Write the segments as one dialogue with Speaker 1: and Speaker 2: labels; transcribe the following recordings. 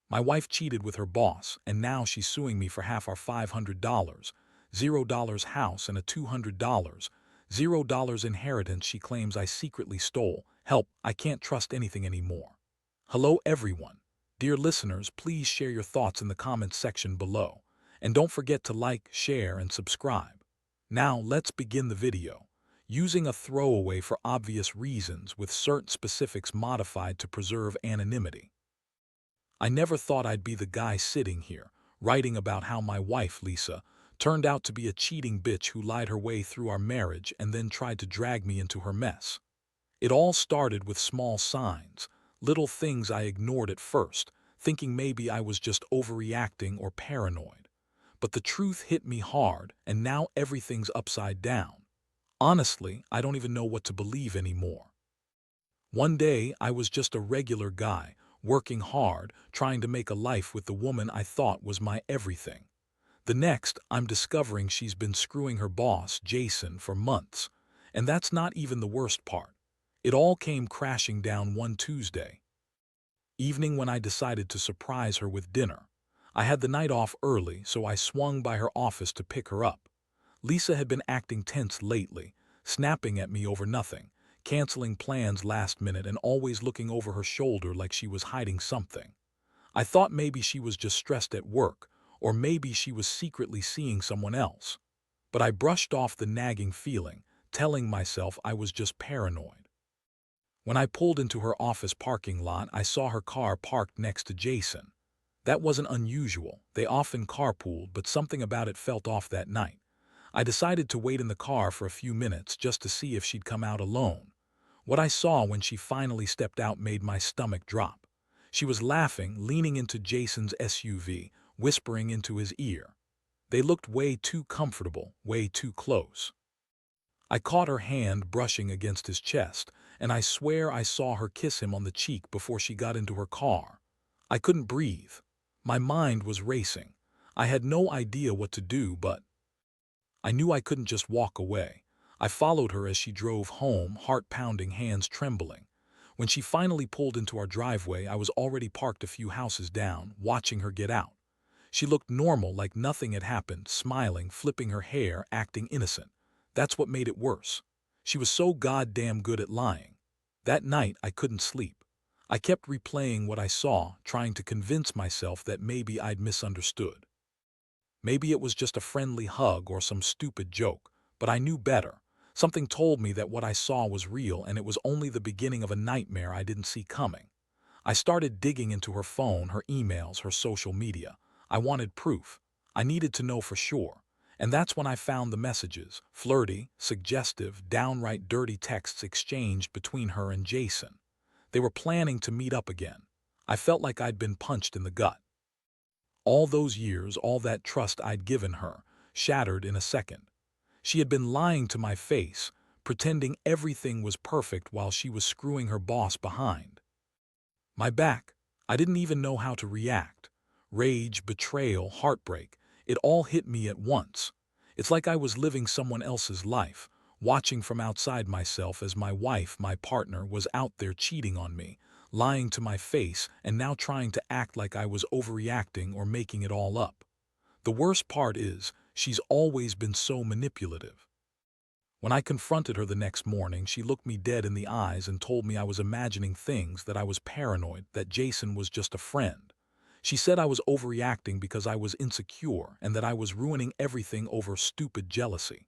Speaker 1: My wife cheated with her boss, and now she's suing me for half our $500, $0 house and a $200, $0 inheritance she claims I secretly stole. Help, I can't trust anything anymore. Hello everyone. Dear listeners, please share your thoughts in the comments section below. And don't forget to like, share, and subscribe. Now let's begin the video. Using a throwaway for obvious reasons with certain specifics modified to preserve anonymity. I never thought I'd be the guy sitting here, writing about how my wife, Lisa, turned out to be a cheating bitch who lied her way through our marriage and then tried to drag me into her mess. It all started with small signs, little things I ignored at first, thinking maybe I was just overreacting or paranoid. But the truth hit me hard, and now everything's upside down. Honestly, I don't even know what to believe anymore. One day, I was just a regular guy, working hard, trying to make a life with the woman I thought was my everything. The next, I'm discovering she's been screwing her boss, Jason, for months. And that's not even the worst part. It all came crashing down one Tuesday evening when I decided to surprise her with dinner. I had the night off early, so I swung by her office to pick her up. Lisa had been acting tense lately, snapping at me over nothing, canceling plans last minute and always looking over her shoulder like she was hiding something. I thought maybe she was just stressed at work, or maybe she was secretly seeing someone else. But I brushed off the nagging feeling, telling myself I was just paranoid. When I pulled into her office parking lot, I saw her car parked next to Jason. That wasn't unusual. They often carpooled, but something about it felt off that night. I decided to wait in the car for a few minutes just to see if she'd come out alone. What I saw when she finally stepped out made my stomach drop. She was laughing, leaning into Jason's SUV, whispering into his ear. They looked way too comfortable, way too close. I caught her hand brushing against his chest, and I swear I saw her kiss him on the cheek before she got into her car. I couldn't breathe. My mind was racing. I had no idea what to do, but I knew I couldn't just walk away. I followed her as she drove home, heart pounding, hands trembling. When she finally pulled into our driveway, I was already parked a few houses down, watching her get out. She looked normal, like nothing had happened, smiling, flipping her hair, acting innocent. That's what made it worse. She was so goddamn good at lying. That night, I couldn't sleep. I kept replaying what I saw, trying to convince myself that maybe I'd misunderstood. Maybe it was just a friendly hug or some stupid joke, but I knew better. Something told me that what I saw was real, and it was only the beginning of a nightmare I didn't see coming. I started digging into her phone, her emails, her social media. I wanted proof. I needed to know for sure. And that's when I found the messages, flirty, suggestive, downright dirty texts exchanged between her and Jason. They were planning to meet up again. I felt like I'd been punched in the gut. All those years, all that trust I'd given her, shattered in a second. She had been lying to my face, pretending everything was perfect while she was screwing her boss behind my back. I didn't even know how to react. Rage, betrayal, heartbreak, it all hit me at once. It's like I was living someone else's life, watching from outside myself as my wife, my partner, was out there cheating on me, lying to my face, and now trying to act like I was overreacting or making it all up. The worst part is, she's always been so manipulative. When I confronted her the next morning, she looked me dead in the eyes and told me I was imagining things, that I was paranoid, that Jason was just a friend. She said I was overreacting because I was insecure and that I was ruining everything over stupid jealousy.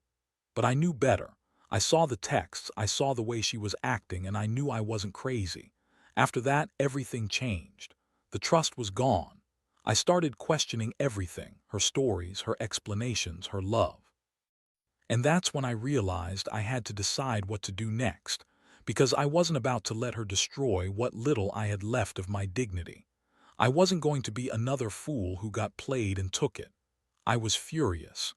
Speaker 1: But I knew better. I saw the texts, I saw the way she was acting, and I knew I wasn't crazy. After that, everything changed. The trust was gone. I started questioning everything, her stories, her explanations, her love. And that's when I realized I had to decide what to do next, because I wasn't about to let her destroy what little I had left of my dignity. I wasn't going to be another fool who got played and took it. I was furious,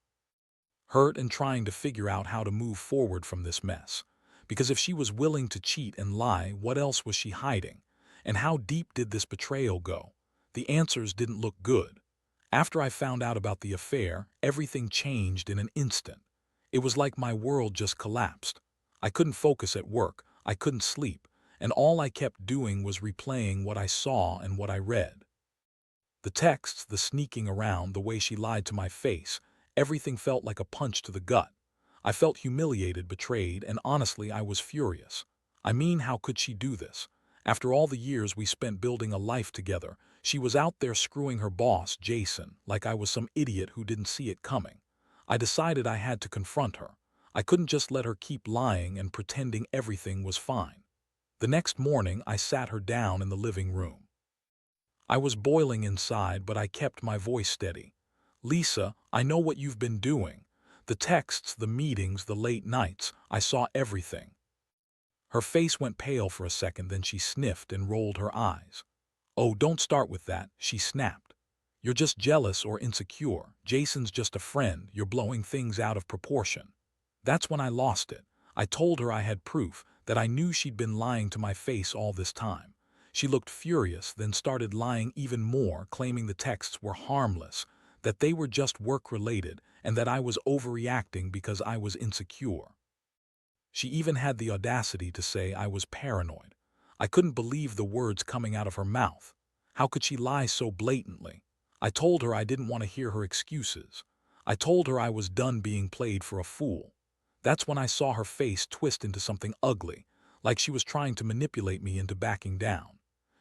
Speaker 1: hurt, and trying to figure out how to move forward from this mess. Because if she was willing to cheat and lie, what else was she hiding? And how deep did this betrayal go? The answers didn't look good. After I found out about the affair, everything changed in an instant. It was like my world just collapsed. I couldn't focus at work, I couldn't sleep, and all I kept doing was replaying what I saw and what I read. The texts, the sneaking around, the way she lied to my face, everything felt like a punch to the gut. I felt humiliated, betrayed, and honestly, I was furious. I mean, how could she do this? After all the years we spent building a life together, she was out there screwing her boss, Jason, like I was some idiot who didn't see it coming. I decided I had to confront her. I couldn't just let her keep lying and pretending everything was fine. The next morning, I sat her down in the living room. I was boiling inside, but I kept my voice steady. Lisa, I know what you've been doing. The texts, the meetings, the late nights, I saw everything. Her face went pale for a second, then she sniffed and rolled her eyes. Oh, don't start with that, she snapped. You're just jealous or insecure. Jason's just a friend. You're blowing things out of proportion. That's when I lost it. I told her I had proof, that I knew she'd been lying to my face all this time. She looked furious, then started lying even more, claiming the texts were harmless, that they were just work-related, and that I was overreacting because I was insecure. She even had the audacity to say I was paranoid. I couldn't believe the words coming out of her mouth. How could she lie so blatantly? I told her I didn't want to hear her excuses. I told her I was done being played for a fool. That's when I saw her face twist into something ugly, like she was trying to manipulate me into backing down.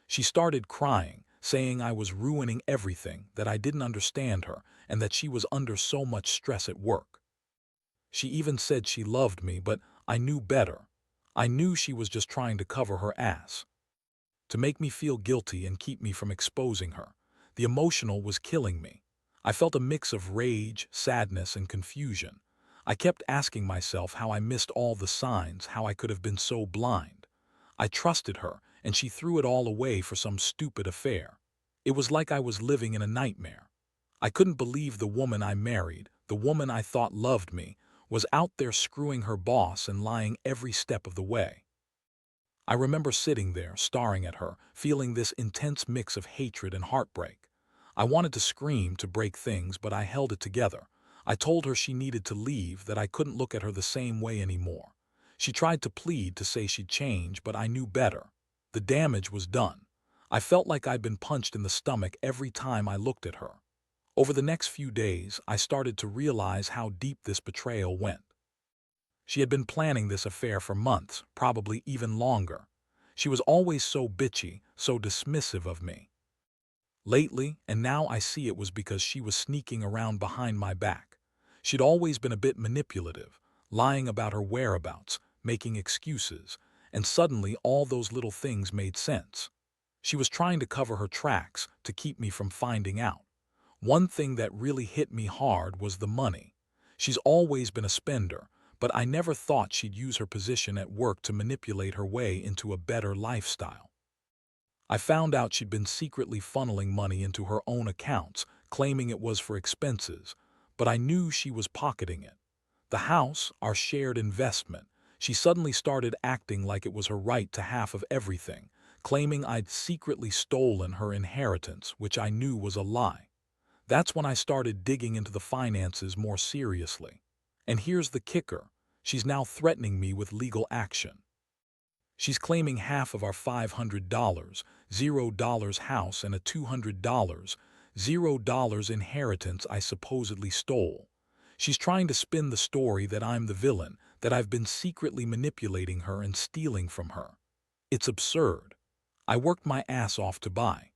Speaker 1: She started crying, saying I was ruining everything, that I didn't understand her, and that she was under so much stress at work. She even said she loved me, but I knew better. I knew she was just trying to cover her ass, to make me feel guilty and keep me from exposing her. The emotional was killing me. I felt a mix of rage, sadness, and confusion. I kept asking myself how I missed all the signs, how I could have been so blind. I trusted her, and she threw it all away for some stupid affair. It was like I was living in a nightmare. I couldn't believe the woman I married, the woman I thought loved me, was out there screwing her boss and lying every step of the way. I remember sitting there, staring at her, feeling this intense mix of hatred and heartbreak. I wanted to scream, to break things, but I held it together. I told her she needed to leave, that I couldn't look at her the same way anymore. She tried to plead, to say she'd change, but I knew better. The damage was done. I felt like I'd been punched in the stomach every time I looked at her. Over the next few days, I started to realize how deep this betrayal went. She had been planning this affair for months, probably even longer. She was always so bitchy, so dismissive of me. Lately, and now I see, it was because she was sneaking around behind my back. She'd always been a bit manipulative, lying about her whereabouts, making excuses, and suddenly all those little things made sense. She was trying to cover her tracks, to keep me from finding out. One thing that really hit me hard was the money. She's always been a spender, but I never thought she'd use her position at work to manipulate her way into a better lifestyle. I found out she'd been secretly funneling money into her own accounts, claiming it was for expenses, but I knew she was pocketing it. The house, our shared investment, she suddenly started acting like it was her right to half of everything, claiming I'd secretly stolen her inheritance, which I knew was a lie. That's when I started digging into the finances more seriously. And here's the kicker. She's now threatening me with legal action. She's claiming half of our $500, $0 house and a $200, $0 inheritance I supposedly stole. She's trying to spin the story that I'm the villain, that I've been secretly manipulating her and stealing from her. It's absurd. I worked my ass off to buy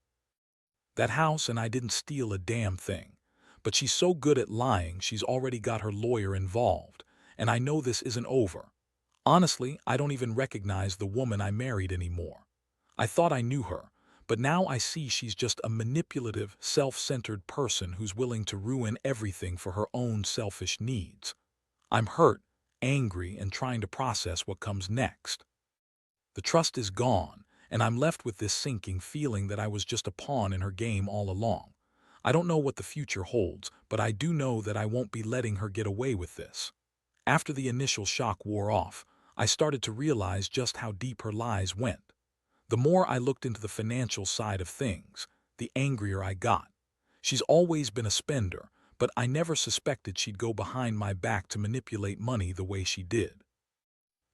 Speaker 1: that house, and I didn't steal a damn thing. But she's so good at lying, she's already got her lawyer involved, and I know this isn't over. Honestly, I don't even recognize the woman I married anymore. I thought I knew her, but now I see she's just a manipulative, self-centered person who's willing to ruin everything for her own selfish needs. I'm hurt, angry, and trying to process what comes next. The trust is gone, and I'm left with this sinking feeling that I was just a pawn in her game all along. I don't know what the future holds, but I do know that I won't be letting her get away with this. After the initial shock wore off, I started to realize just how deep her lies went. The more I looked into the financial side of things, the angrier I got. She's always been a spender, but I never suspected she'd go behind my back to manipulate money the way she did.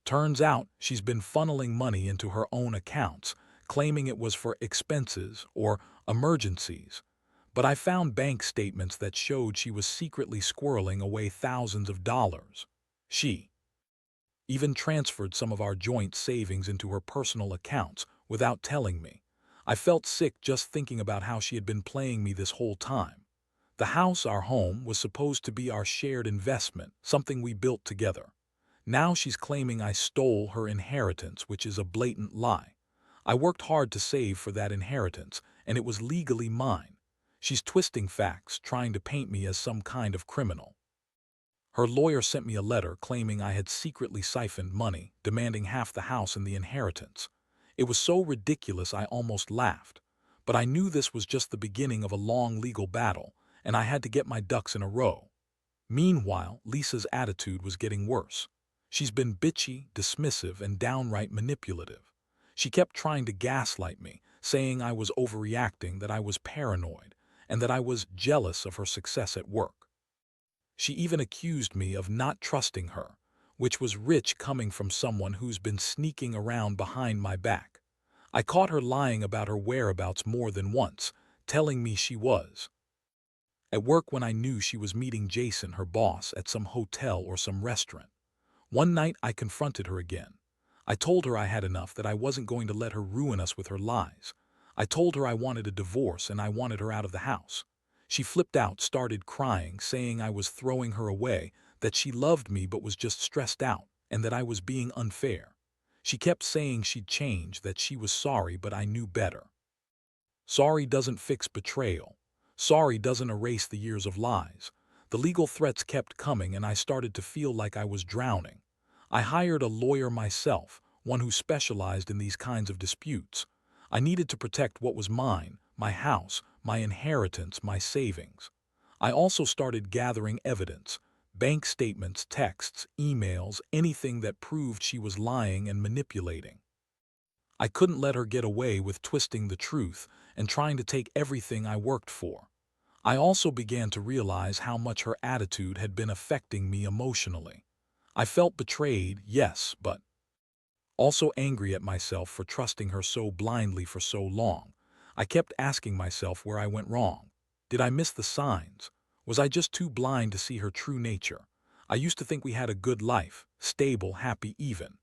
Speaker 1: Turns out she's been funneling money into her own accounts, claiming it was for expenses or emergencies. But I found bank statements that showed she was secretly squirreling away thousands of dollars. She even transferred some of our joint savings into her personal accounts without telling me. I felt sick just thinking about how she had been playing me this whole time. The house, our home, was supposed to be our shared investment, something we built together. Now she's claiming I stole her inheritance, which is a blatant lie. I worked hard to save for that inheritance, and it was legally mine. She's twisting facts, trying to paint me as some kind of criminal. Her lawyer sent me a letter claiming I had secretly siphoned money, demanding half the house and the inheritance. It was so ridiculous I almost laughed. But I knew this was just the beginning of a long legal battle, and I had to get my ducks in a row. Meanwhile, Lisa's attitude was getting worse. She's been bitchy, dismissive, and downright manipulative. She kept trying to gaslight me, saying I was overreacting, that I was paranoid, and that I was jealous of her success at work. She even accused me of not trusting her, which was rich coming from someone who's been sneaking around behind my back. I caught her lying about her whereabouts more than once, telling me she was at work when I knew she was meeting Jason, her boss, at some hotel or some restaurant. One night I confronted her again. I told her I had enough, that I wasn't going to let her ruin us with her lies. I told her I wanted a divorce and I wanted her out of the house. She flipped out, started crying, saying I was throwing her away, that she loved me but was just stressed out, and that I was being unfair. She kept saying she'd change, that she was sorry, but I knew better. Sorry doesn't fix betrayal. Sorry doesn't erase the years of lies. The legal threats kept coming, and I started to feel like I was drowning. I hired a lawyer myself, one who specialized in these kinds of disputes. I needed to protect what was mine, my house, my inheritance, my savings. I also started gathering evidence, bank statements, texts, emails, anything that proved she was lying and manipulating. I couldn't let her get away with twisting the truth and trying to take everything I worked for. I also began to realize how much her attitude had been affecting me emotionally. I felt betrayed, yes, but also angry at myself for trusting her so blindly for so long. I kept asking myself where I went wrong. Did I miss the signs? Was I just too blind to see her true nature? I used to think we had a good life, stable, happy, even.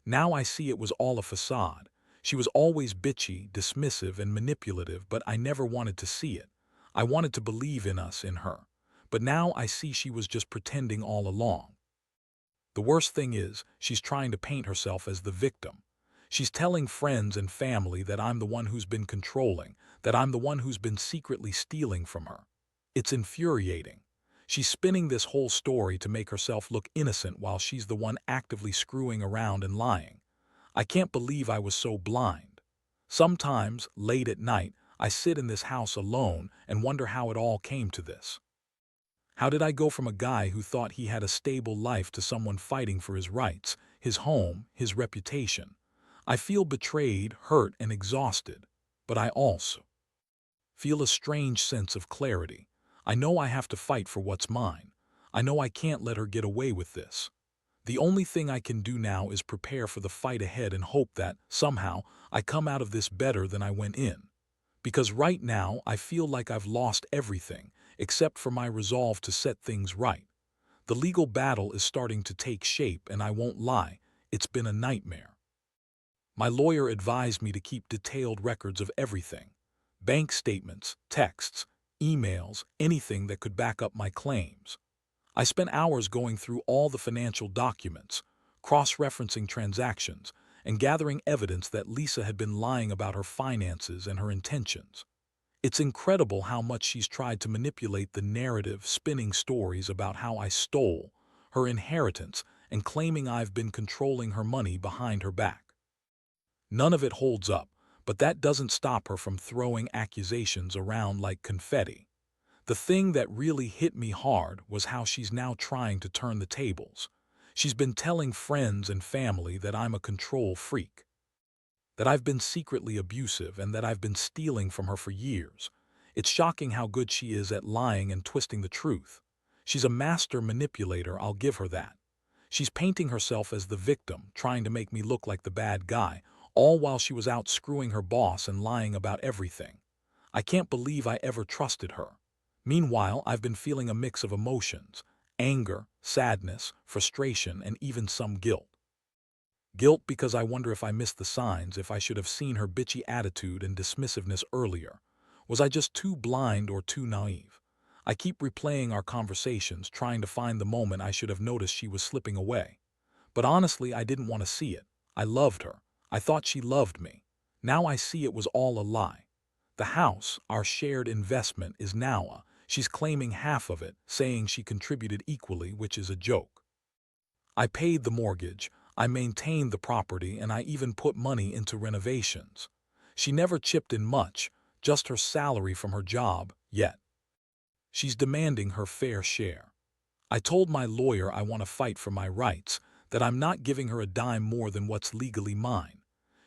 Speaker 1: Now I see it was all a facade. She was always bitchy, dismissive, and manipulative, but I never wanted to see it. I wanted to believe in us, in her. But now I see she was just pretending all along. The worst thing is, she's trying to paint herself as the victim. She's telling friends and family that I'm the one who's been controlling, that I'm the one who's been secretly stealing from her. It's infuriating. She's spinning this whole story to make herself look innocent while she's the one actively screwing around and lying. I can't believe I was so blind. Sometimes, late at night, I sit in this house alone and wonder how it all came to this. How did I go from a guy who thought he had a stable life to someone fighting for his rights, his home, his reputation? I feel betrayed, hurt, and exhausted, but I also feel a strange sense of clarity. I know I have to fight for what's mine. I know I can't let her get away with this. The only thing I can do now is prepare for the fight ahead and hope that, somehow, I come out of this better than I went in. Because right now, I feel like I've lost everything, except for my resolve to set things right. The legal battle is starting to take shape, and I won't lie, it's been a nightmare. My lawyer advised me to keep detailed records of everything. Bank statements, texts, emails, anything that could back up my claims. I spent hours going through all the financial documents, cross-referencing transactions, and gathering evidence that Lisa had been lying about her finances and her intentions. It's incredible how much she's tried to manipulate the narrative, spinning stories about how I stole her inheritance and claiming I've been controlling her money behind her back. None of it holds up, but that doesn't stop her from throwing accusations around like confetti. The thing that really hit me hard was how she's now trying to turn the tables. She's been telling friends and family that I'm a control freak, that I've been secretly abusive, and that I've been stealing from her for years. It's shocking how good she is at lying and twisting the truth. She's a master manipulator, I'll give her that. She's painting herself as the victim, trying to make me look like the bad guy, all while she was out screwing her boss and lying about everything. I can't believe I ever trusted her. Meanwhile, I've been feeling a mix of emotions: anger, sadness, frustration, and even some guilt. Guilt because I wonder if I missed the signs, if I should have seen her bitchy attitude and dismissiveness earlier. Was I just too blind or too naive? I keep replaying our conversations, trying to find the moment I should have noticed she was slipping away. But honestly, I didn't want to see it. I loved her. I thought she loved me. Now I see it was all a lie. The house, our shared investment, is now she's claiming half of it, saying she contributed equally, which is a joke. I paid the mortgage, I maintained the property, and I even put money into renovations. She never chipped in much, just her salary from her job, yet she's demanding her fair share. I told my lawyer I want to fight for my rights, that I'm not giving her a dime more than what's legally mine.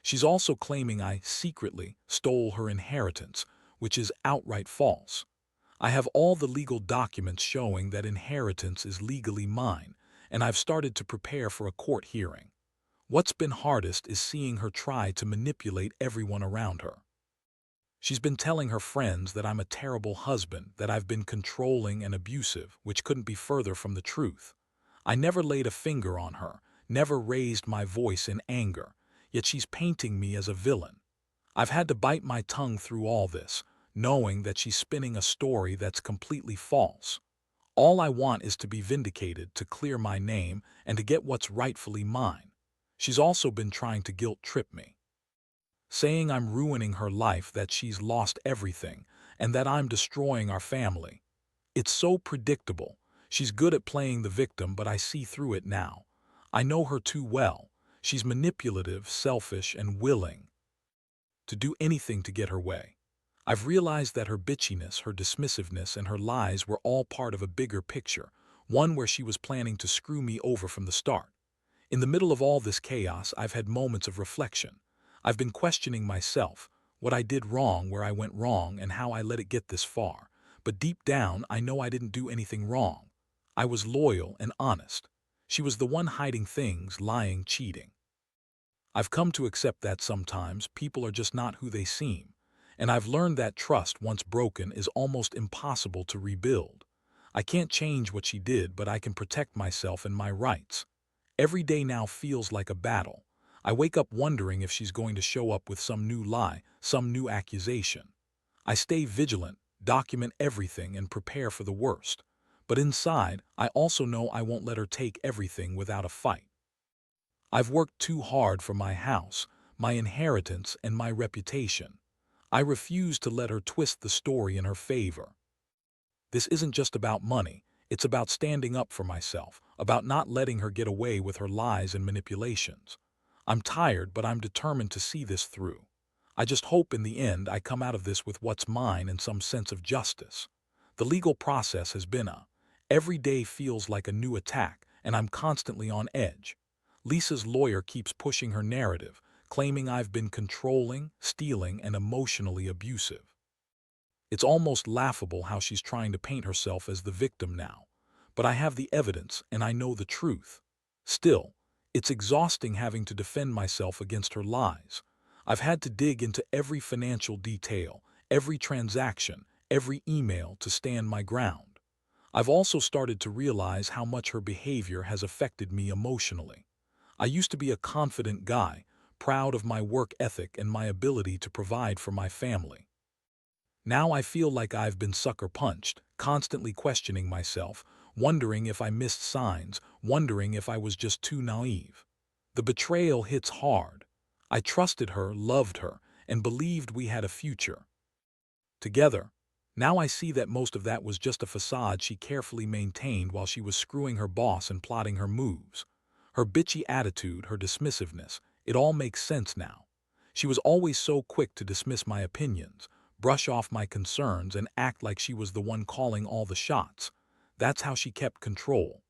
Speaker 1: She's also claiming I secretly stole her inheritance, which is outright false. I have all the legal documents showing that inheritance is legally mine, and I've started to prepare for a court hearing. What's been hardest is seeing her try to manipulate everyone around her. She's been telling her friends that I'm a terrible husband, that I've been controlling and abusive, which couldn't be further from the truth. I never laid a finger on her, never raised my voice in anger, yet she's painting me as a villain. I've had to bite my tongue through all this, knowing that she's spinning a story that's completely false. All I want is to be vindicated, to clear my name, and to get what's rightfully mine. She's also been trying to guilt-trip me, saying I'm ruining her life, that she's lost everything, and that I'm destroying our family. It's so predictable. She's good at playing the victim, but I see through it now. I know her too well. She's manipulative, selfish, and willing to do anything to get her way. I've realized that her bitchiness, her dismissiveness, and her lies were all part of a bigger picture, one where she was planning to screw me over from the start. In the middle of all this chaos, I've had moments of reflection. I've been questioning myself, what I did wrong, where I went wrong, and how I let it get this far. But deep down, I know I didn't do anything wrong. I was loyal and honest. She was the one hiding things, lying, cheating. I've come to accept that sometimes people are just not who they seem, and I've learned that trust, once broken, is almost impossible to rebuild. I can't change what she did, but I can protect myself and my rights. Every day now feels like a battle. I wake up wondering if she's going to show up with some new lie, some new accusation. I stay vigilant, document everything, and prepare for the worst. But inside, I also know I won't let her take everything without a fight. I've worked too hard for my house, my inheritance, and my reputation. I refuse to let her twist the story in her favor. This isn't just about money, it's about standing up for myself, about not letting her get away with her lies and manipulations. I'm tired, but I'm determined to see this through. I just hope in the end I come out of this with what's mine and some sense of justice. The legal process has been every day feels like a new attack, and I'm constantly on edge. Lisa's lawyer keeps pushing her narrative, claiming I've been controlling, stealing, and emotionally abusive. It's almost laughable how she's trying to paint herself as the victim now. But I have the evidence, and I know the truth. Still, it's exhausting having to defend myself against her lies. I've had to dig into every financial detail, every transaction, every email to stand my ground. I've also started to realize how much her behavior has affected me emotionally. I used to be a confident guy, proud of my work ethic and my ability to provide for my family. Now I feel like I've been sucker punched, constantly questioning myself, wondering if I missed signs, wondering if I was just too naive. The betrayal hits hard. I trusted her, loved her, and believed we had a future together. Now I see that most of that was just a facade she carefully maintained while she was screwing her boss and plotting her moves. Her bitchy attitude, her dismissiveness, it all makes sense now. She was always so quick to dismiss my opinions, brush off my concerns, and act like she was the one calling all the shots. That's how she kept control.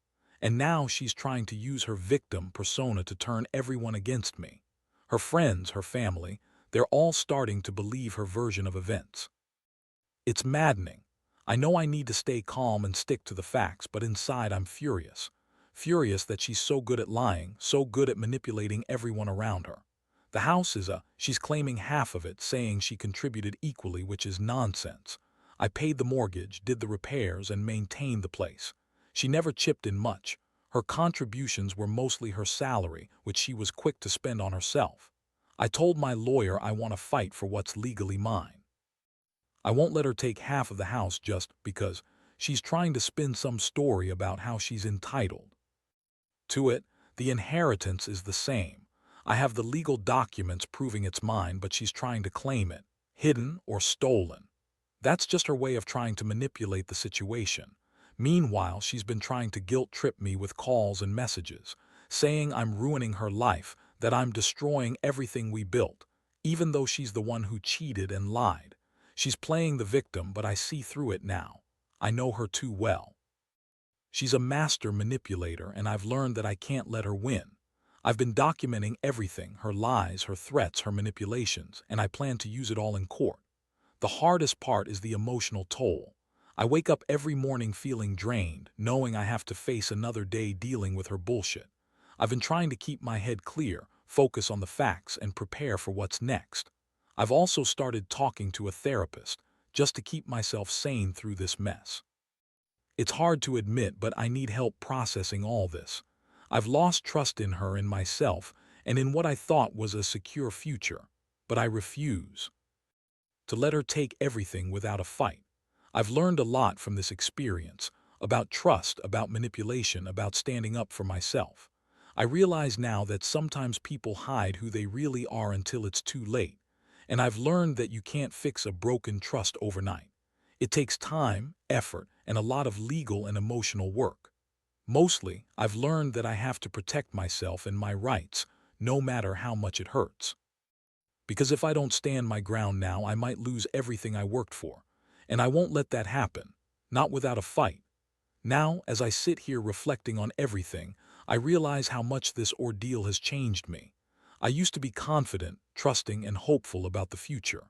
Speaker 1: And now she's trying to use her victim persona to turn everyone against me. Her friends, her family, they're all starting to believe her version of events. It's maddening. I know I need to stay calm and stick to the facts, but inside I'm furious. Furious that she's so good at lying, so good at manipulating everyone around her. The house she's claiming half of it, saying she contributed equally, which is nonsense. I paid the mortgage, did the repairs, and maintained the place. She never chipped in much. Her contributions were mostly her salary, which she was quick to spend on herself. I told my lawyer I want to fight for what's legally mine. I won't let her take half of the house just because she's trying to spin some story about how she's entitled to it. The inheritance is the same. I have the legal documents proving it's mine, but she's trying to claim it, hidden or stolen. That's just her way of trying to manipulate the situation. Meanwhile, she's been trying to guilt-trip me with calls and messages, saying I'm ruining her life, that I'm destroying everything we built, even though she's the one who cheated and lied. She's playing the victim, but I see through it now. I know her too well. She's a master manipulator, and I've learned that I can't let her win. I've been documenting everything, her lies, her threats, her manipulations, and I plan to use it all in court. The hardest part is the emotional toll. I wake up every morning feeling drained, knowing I have to face another day dealing with her bullshit. I've been trying to keep my head clear, focus on the facts, and prepare for what's next. I've also started talking to a therapist, just to keep myself sane through this mess. It's hard to admit, but I need help processing all this. I've lost trust in her, in myself, and in what I thought was a secure future, but I refuse to let her take everything without a fight. I've learned a lot from this experience, about trust, about manipulation, about standing up for myself. I realize now that sometimes people hide who they really are until it's too late, and I've learned that you can't fix a broken trust overnight. It takes time, effort, and a lot of legal and emotional work. Mostly, I've learned that I have to protect myself and my rights, no matter how much it hurts. Because if I don't stand my ground now, I might lose everything I worked for. And I won't let that happen, not without a fight. Now, as I sit here reflecting on everything, I realize how much this ordeal has changed me. I used to be confident, trusting, and hopeful about the future.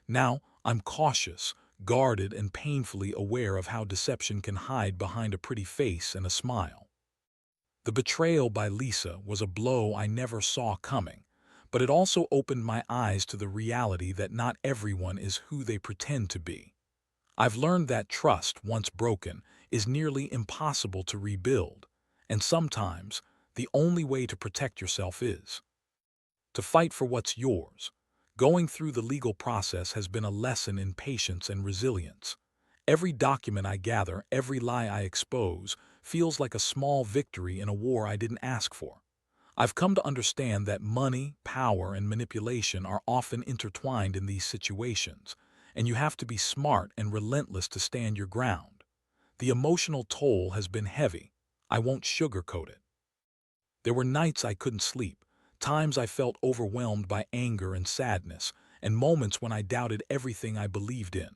Speaker 1: Now, I'm cautious, guarded, and painfully aware of how deception can hide behind a pretty face and a smile. The betrayal by Lisa was a blow I never saw coming, but it also opened my eyes to the reality that not everyone is who they pretend to be. I've learned that trust, once broken, is nearly impossible to rebuild, and sometimes the only way to protect yourself is to fight for what's yours. Going through the legal process has been a lesson in patience and resilience. Every document I gather, every lie I expose, feels like a small victory in a war I didn't ask for. I've come to understand that money, power, and manipulation are often intertwined in these situations, and you have to be smart and relentless to stand your ground. The emotional toll has been heavy. I won't sugarcoat it. There were nights I couldn't sleep, times I felt overwhelmed by anger and sadness, and moments when I doubted everything I believed in.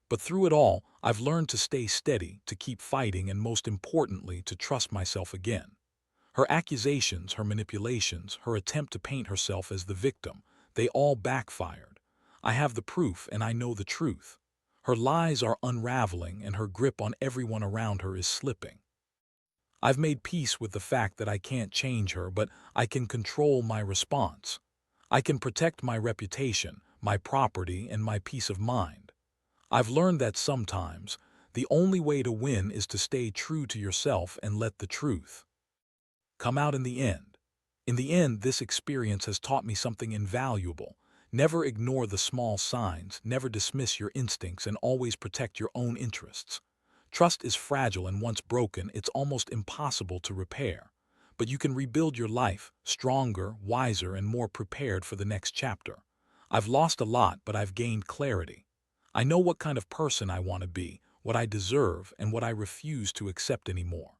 Speaker 1: But through it all, I've learned to stay steady, to keep fighting, and most importantly, to trust myself again. Her accusations, her manipulations, her attempt to paint herself as the victim, they all backfired. I have the proof and I know the truth. Her lies are unraveling and her grip on everyone around her is slipping. I've made peace with the fact that I can't change her, but I can control my response. I can protect my reputation, my property, and my peace of mind. I've learned that sometimes the only way to win is to stay true to yourself and let the truth come out in the end. In the end, this experience has taught me something invaluable. Never ignore the small signs, never dismiss your instincts, and always protect your own interests. Trust is fragile, and once broken, it's almost impossible to repair. But you can rebuild your life, stronger, wiser, and more prepared for the next chapter. I've lost a lot, but I've gained clarity. I know what kind of person I want to be, what I deserve, and what I refuse to accept anymore.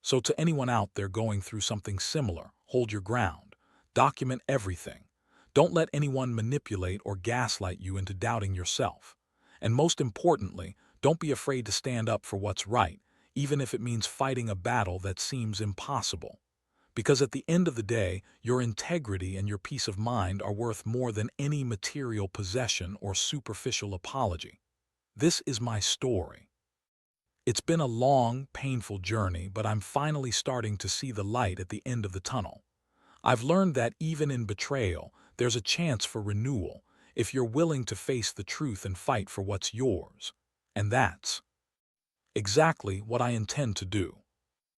Speaker 1: So to anyone out there going through something similar, hold your ground. Document everything. Don't let anyone manipulate or gaslight you into doubting yourself. And most importantly, don't be afraid to stand up for what's right, even if it means fighting a battle that seems impossible. Because at the end of the day, your integrity and your peace of mind are worth more than any material possession or superficial apology. This is my story. It's been a long, painful journey, but I'm finally starting to see the light at the end of the tunnel. I've learned that even in betrayal, there's a chance for renewal if you're willing to face the truth and fight for what's yours. And that's exactly what I intend to do.